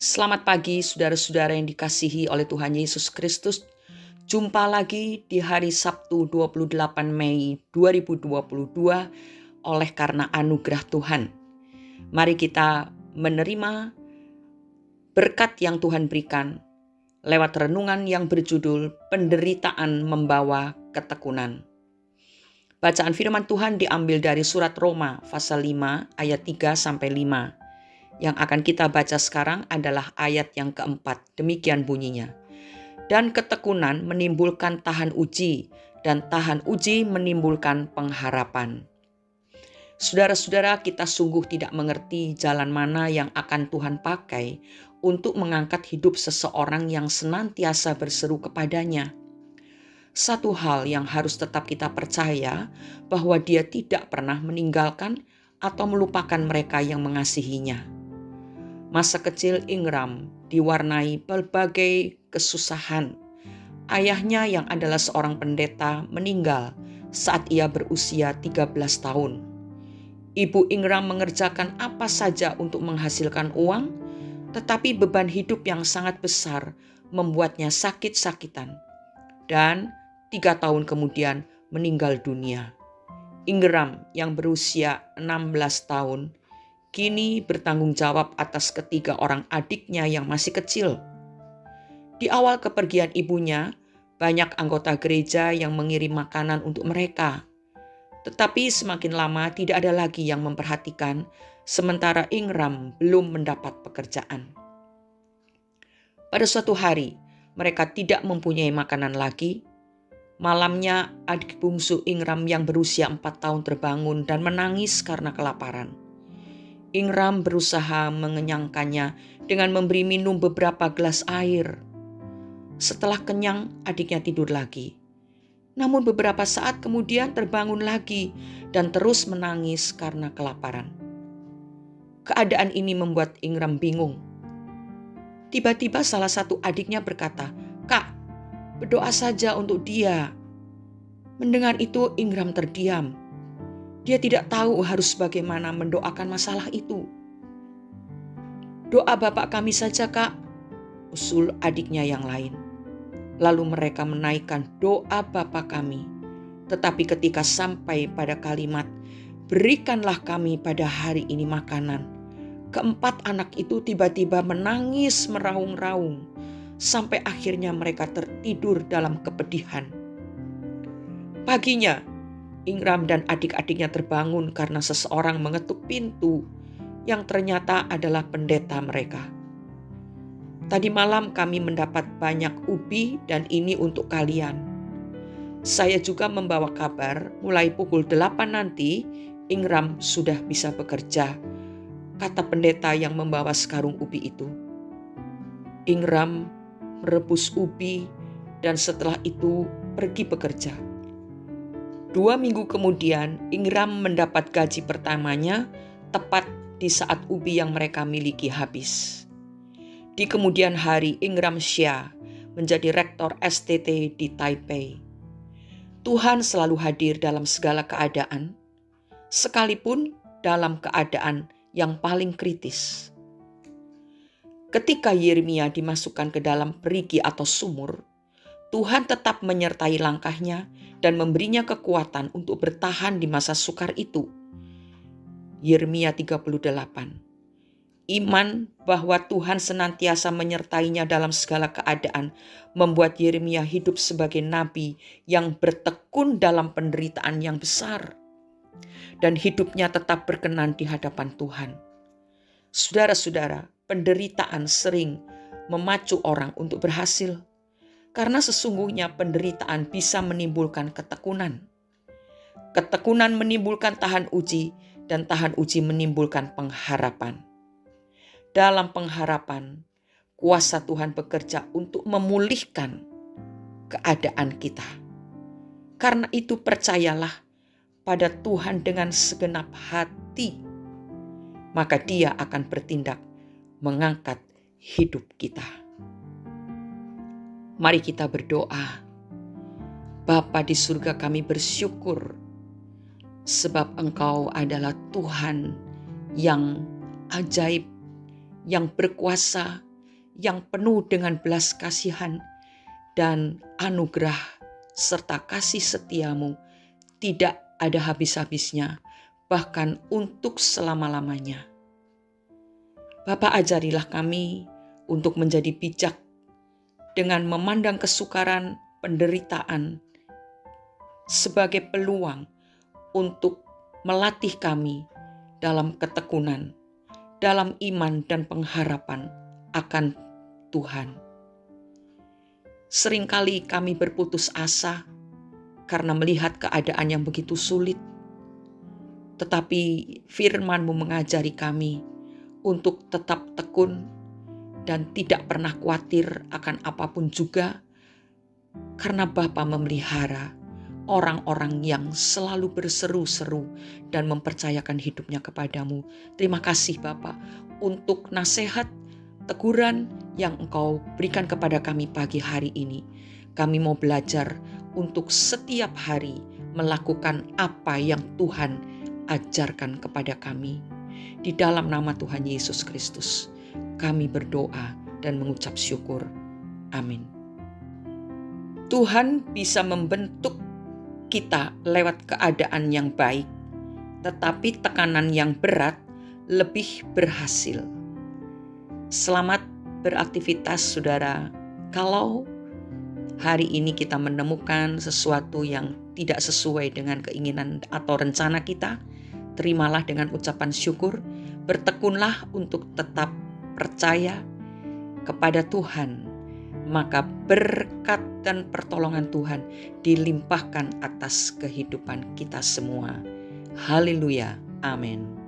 Selamat pagi saudara-saudara yang dikasihi oleh Tuhan Yesus Kristus. Jumpa lagi di hari Sabtu 28 Mei 2022 oleh karena anugerah Tuhan. Mari kita menerima berkat yang Tuhan berikan lewat renungan yang berjudul Penderitaan Membawa Ketekunan. Bacaan firman Tuhan diambil dari surat Roma pasal 5 ayat 3-5. Yang akan kita baca sekarang adalah ayat yang keempat. Demikian bunyinya. Dan ketekunan menimbulkan tahan uji, dan tahan uji menimbulkan pengharapan. Saudara-saudara, kita sungguh tidak mengerti jalan mana yang akan Tuhan pakai untuk mengangkat hidup seseorang yang senantiasa berseru kepadanya. Satu hal yang harus tetap kita percaya, bahwa Dia tidak pernah meninggalkan atau melupakan mereka yang mengasihinya. Masa kecil Ingram diwarnai berbagai kesusahan. Ayahnya yang adalah seorang pendeta meninggal saat ia berusia 13 tahun. Ibu Ingram mengerjakan apa saja untuk menghasilkan uang, tetapi beban hidup yang sangat besar membuatnya sakit-sakitan. Dan 3 tahun kemudian meninggal dunia. Ingram yang berusia 16 tahun kini bertanggung jawab atas ketiga orang adiknya yang masih kecil. Di awal kepergian ibunya, banyak anggota gereja yang mengirim makanan untuk mereka. Tetapi semakin lama tidak ada lagi yang memperhatikan, sementara Ingram belum mendapat pekerjaan. Pada suatu hari, mereka tidak mempunyai makanan lagi. Malamnya, adik bungsu Ingram yang berusia 4 tahun terbangun dan menangis karena kelaparan. Ingram berusaha mengenyangkannya dengan memberi minum beberapa gelas air. Setelah kenyang, adiknya tidur lagi. Namun beberapa saat kemudian terbangun lagi dan terus menangis karena kelaparan. Keadaan ini membuat Ingram bingung. Tiba-tiba salah satu adiknya berkata, "Kak, berdoa saja untuk dia." Mendengar itu Ingram terdiam. Dia tidak tahu harus bagaimana mendoakan masalah itu. "Doa Bapak kami saja, Kak," usul adiknya yang lain. Lalu mereka menaikkan doa Bapa kami. Tetapi ketika sampai pada kalimat, "Berikanlah kami pada hari ini makanan," keempat anak itu tiba-tiba menangis meraung-raung, sampai akhirnya mereka tertidur dalam kepedihan. Paginya, Ingram dan adik-adiknya terbangun karena seseorang mengetuk pintu yang ternyata adalah pendeta mereka. "Tadi malam kami mendapat banyak ubi dan ini untuk kalian. Saya juga membawa kabar mulai pukul 8 nanti Ingram sudah bisa bekerja," kata pendeta yang membawa sekarung ubi itu. Ingram merebus ubi dan setelah itu pergi bekerja. 2 minggu kemudian, Ingram mendapat gaji pertamanya tepat di saat ubi yang mereka miliki habis. Di kemudian hari, Ingram Xia menjadi rektor STT di Taipei. Tuhan selalu hadir dalam segala keadaan, sekalipun dalam keadaan yang paling kritis. Ketika Yeremia dimasukkan ke dalam perigi atau sumur, Tuhan tetap menyertai langkahnya dan memberinya kekuatan untuk bertahan di masa sukar itu. Yeremia 38. Iman bahwa Tuhan senantiasa menyertainya dalam segala keadaan membuat Yeremia hidup sebagai nabi yang bertekun dalam penderitaan yang besar. Dan hidupnya tetap berkenan di hadapan Tuhan. Saudara-saudara, penderitaan sering memacu orang untuk berhasil. Karena sesungguhnya penderitaan bisa menimbulkan ketekunan. Ketekunan menimbulkan tahan uji, dan tahan uji menimbulkan pengharapan. Dalam pengharapan, kuasa Tuhan bekerja untuk memulihkan keadaan kita. Karena itu percayalah pada Tuhan dengan segenap hati, maka Dia akan bertindak mengangkat hidup kita. Mari kita berdoa. Bapa di surga, kami bersyukur sebab Engkau adalah Tuhan yang ajaib, yang berkuasa, yang penuh dengan belas kasihan dan anugerah serta kasih setiamu tidak ada habis-habisnya, bahkan untuk selama-lamanya. Bapa, ajarilah kami untuk menjadi bijak dengan memandang kesukaran penderitaan sebagai peluang untuk melatih kami dalam ketekunan, dalam iman dan pengharapan akan Tuhan. Seringkali kami berputus asa karena melihat keadaan yang begitu sulit. Tetapi firman-Mu mengajari kami untuk tetap tekun dan tidak pernah khawatir akan apapun juga, karena Bapa memelihara orang-orang yang selalu berseru-seru dan mempercayakan hidupnya kepadamu. Terima kasih Bapa untuk nasihat, teguran yang Engkau berikan kepada kami pagi hari ini. Kami mau belajar untuk setiap hari melakukan apa yang Tuhan ajarkan kepada kami. Di dalam nama Tuhan Yesus Kristus, kami berdoa dan mengucap syukur. Amin. Tuhan bisa membentuk kita lewat keadaan yang baik, tetapi tekanan yang berat lebih berhasil. Selamat beraktivitas saudara. Kalau hari ini kita menemukan sesuatu yang tidak sesuai dengan keinginan atau rencana kita, terimalah dengan ucapan syukur, bertekunlah untuk tetap percaya kepada Tuhan, maka berkat dan pertolongan Tuhan dilimpahkan atas kehidupan kita semua. Haleluya, amin.